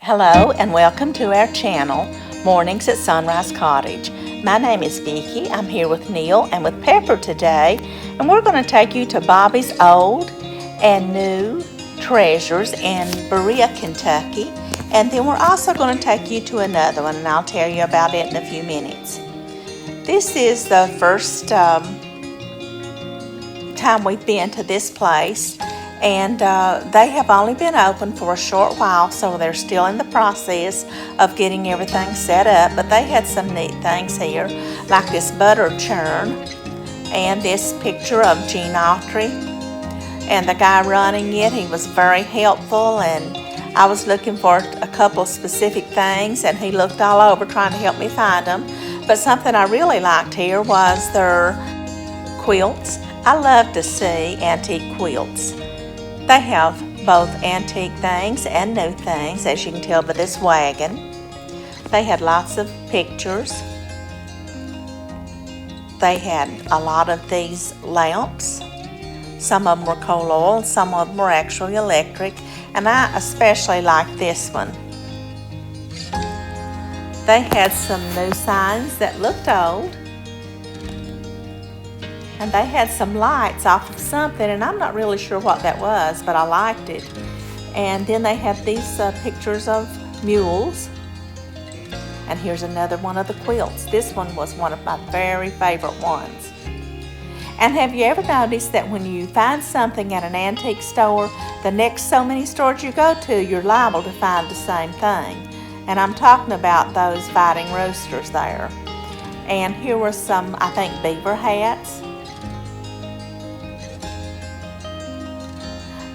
Hello and welcome to our channel, Mornings at Sunrise Cottage. My name is Vicki. I'm here with Neil and with Pepper today, and we're going to take you to Bobbie's old and new treasures in Berea, Kentucky. And then we're also going to take you to another one, and I'll tell you about it in a few minutes. This is the first time we've been to this place. And they have only been open for a short while, so they're still in the process of getting everything set up. But they had some neat things here, like this butter churn and this picture of Gene Autry. And the guy running it, he was very helpful, and I was looking for a couple of specific things, and he looked all over trying to help me find them. But something I really liked here was their quilts. I love to see antique quilts. They have both antique things and new things, as you can tell by this wagon. They had lots of pictures. They had a lot of these lamps. Some of them were coal oil, some of them were actually electric, and I especially like this one. They had some new signs that looked old. And they had some lights off of something, and I'm not really sure what that was, but I liked it. And then they had these pictures of mules. And here's another one of the quilts. This one was one of my very favorite ones. And have you ever noticed that when you find something at an antique store, the next so many stores you go to, you're liable to find the same thing? And I'm talking about those fighting roosters there. And here were some, I think, beaver hats.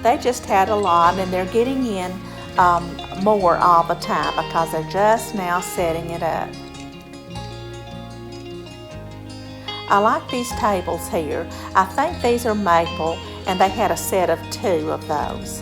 They just had a lot, and they're getting in more all the time because they're just now setting it up. I like these tables here. I think these are maple, and they had a set of 2 of those.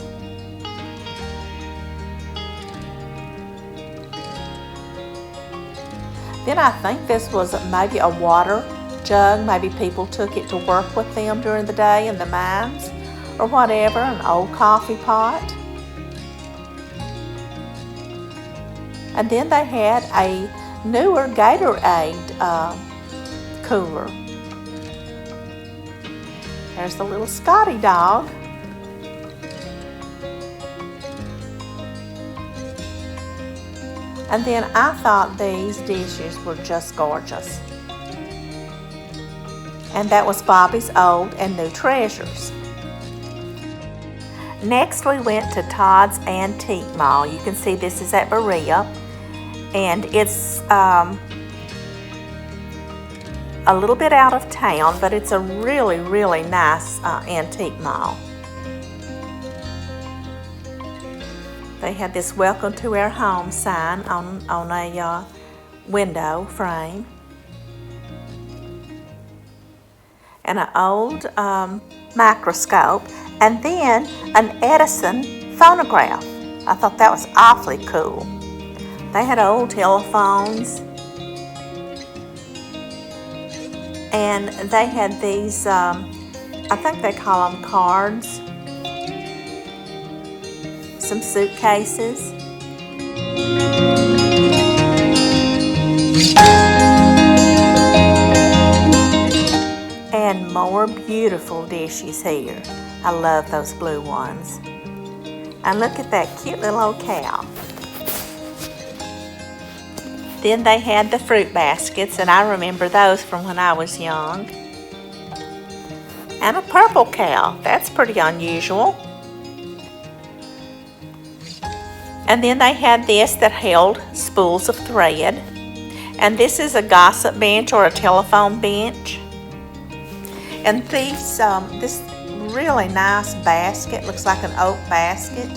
Then I think this was maybe a water jug. Maybe people took it to work with them during the day in the mines, or whatever, an old coffee pot. And then they had a newer Gatorade cooler. There's the little Scotty dog. And then I thought these dishes were just gorgeous. And that was Bobbie's old and new treasures. Next, we went to Todd's Antique Mall. You can see this is at Berea, and it's a little bit out of town, but it's a really, really nice antique mall. They had this "Welcome to Our Home" sign on a window frame, and an old microscope. And then an Edison phonograph. I thought that was awfully cool. They had old telephones. And they had these, I think they call them cards. Some suitcases. And more beautiful dishes here. I love those blue ones. And look at that cute little old cow. Then they had the fruit baskets, and I remember those from when I was young. And a purple cow. That's pretty unusual. And then they had this that held spools of thread. And this is a gossip bench or a telephone bench. And these, this really nice basket, looks like an oak basket.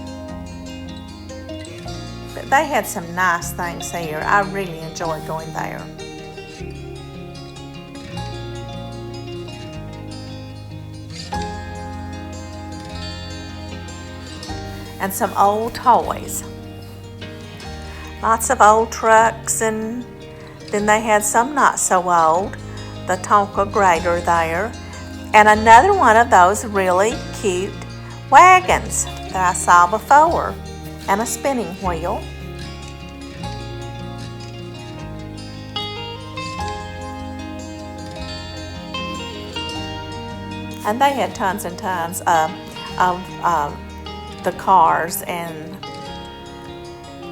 But they had some nice things here. I really enjoyed going there. And some old toys. Lots of old trucks, and then they had some not so old. The Tonka grater there. And another one of those really cute wagons that I saw before, and a spinning wheel. And they had tons and tons of the cars and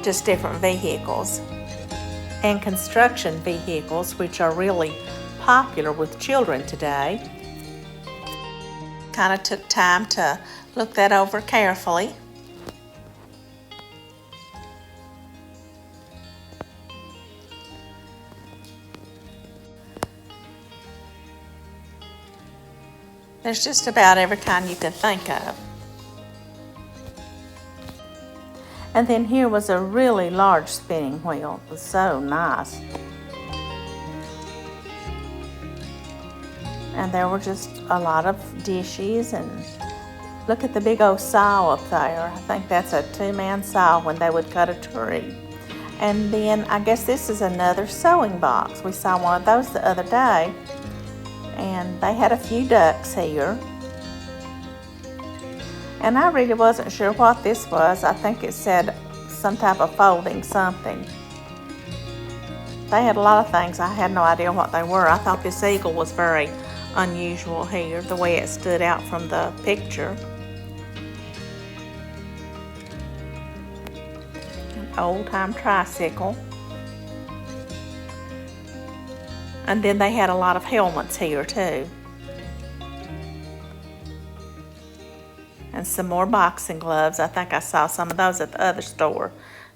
just different vehicles and construction vehicles, which are really popular with children today. Kind of took time to look that over carefully. There's just about every kind you can think of. And then here was a really large spinning wheel. It was so nice. And there were just a lot of dishes, and look at the big old saw up there. I think that's a 2-man saw when they would cut a tree. And then I guess this is another sewing box. We saw one of those the other day. And they had a few ducks here. And I really wasn't sure what this was. I think it said some type of folding something. They had a lot of things. I had no idea what they were. I thought this eagle was very unusual here, the way it stood out from the picture. An old-time tricycle. And then they had a lot of helmets here too. And some more boxing gloves. I think I saw some of those at the other store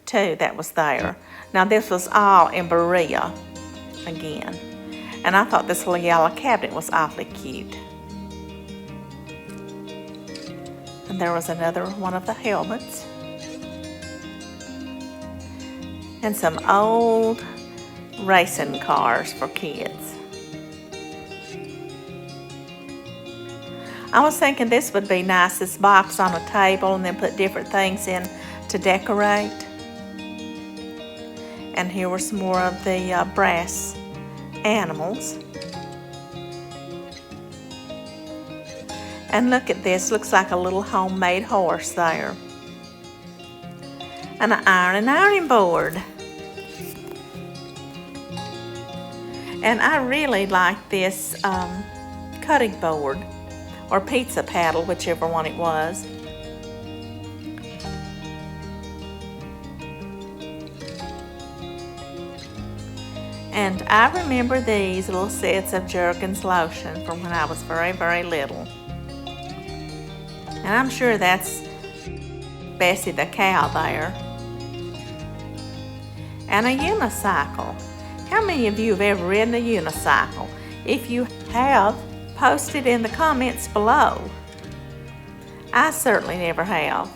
too that was there. Now this was all in Berea again. And I thought this little yellow cabinet was awfully cute. And there was another one of the helmets. And some old racing cars for kids. I was thinking this would be nice, this box on a table, and then put different things in to decorate. And here were some more of the brass animals. And look at this, looks like a little homemade horse there. And an ironing board. And I really like this cutting board or pizza paddle, whichever one it was. And I remember these little sets of Jergens lotion from when I was very, very little. And I'm sure that's Bessie the cow there. And a unicycle. How many of you have ever ridden a unicycle? If you have, post it in the comments below. I certainly never have.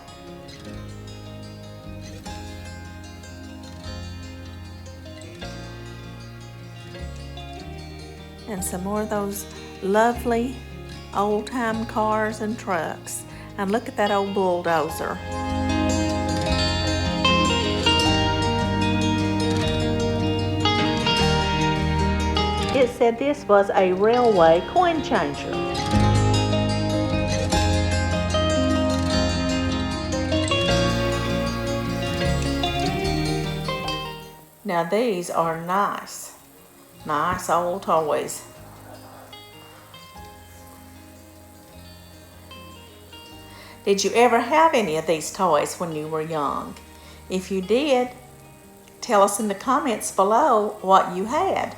And some more of those lovely old-time cars and trucks. And look at that old bulldozer. It said this was a railway coin changer. Now these are nice old toys. Did you ever have any of these toys when you were young? If you did, tell us in the comments below what you had.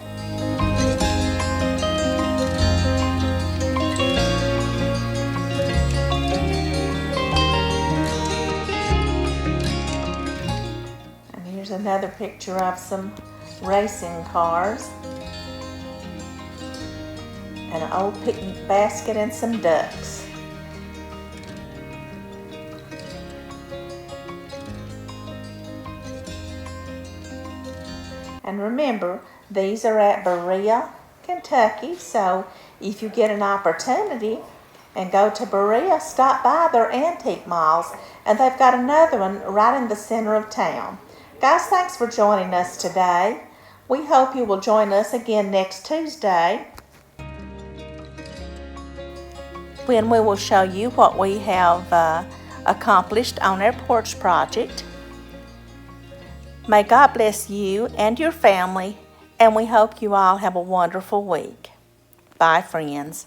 And here's another picture of some racing cars. And an old picnic basket and some ducks. And remember, these are at Berea, Kentucky, so if you get an opportunity and go to Berea, stop by their antique malls, and they've got another one right in the center of town. Guys, thanks for joining us today. We hope you will join us again next Tuesday, when we will show you what we have accomplished on our porch project. May God bless you and your family, and we hope you all have a wonderful week. Bye, friends.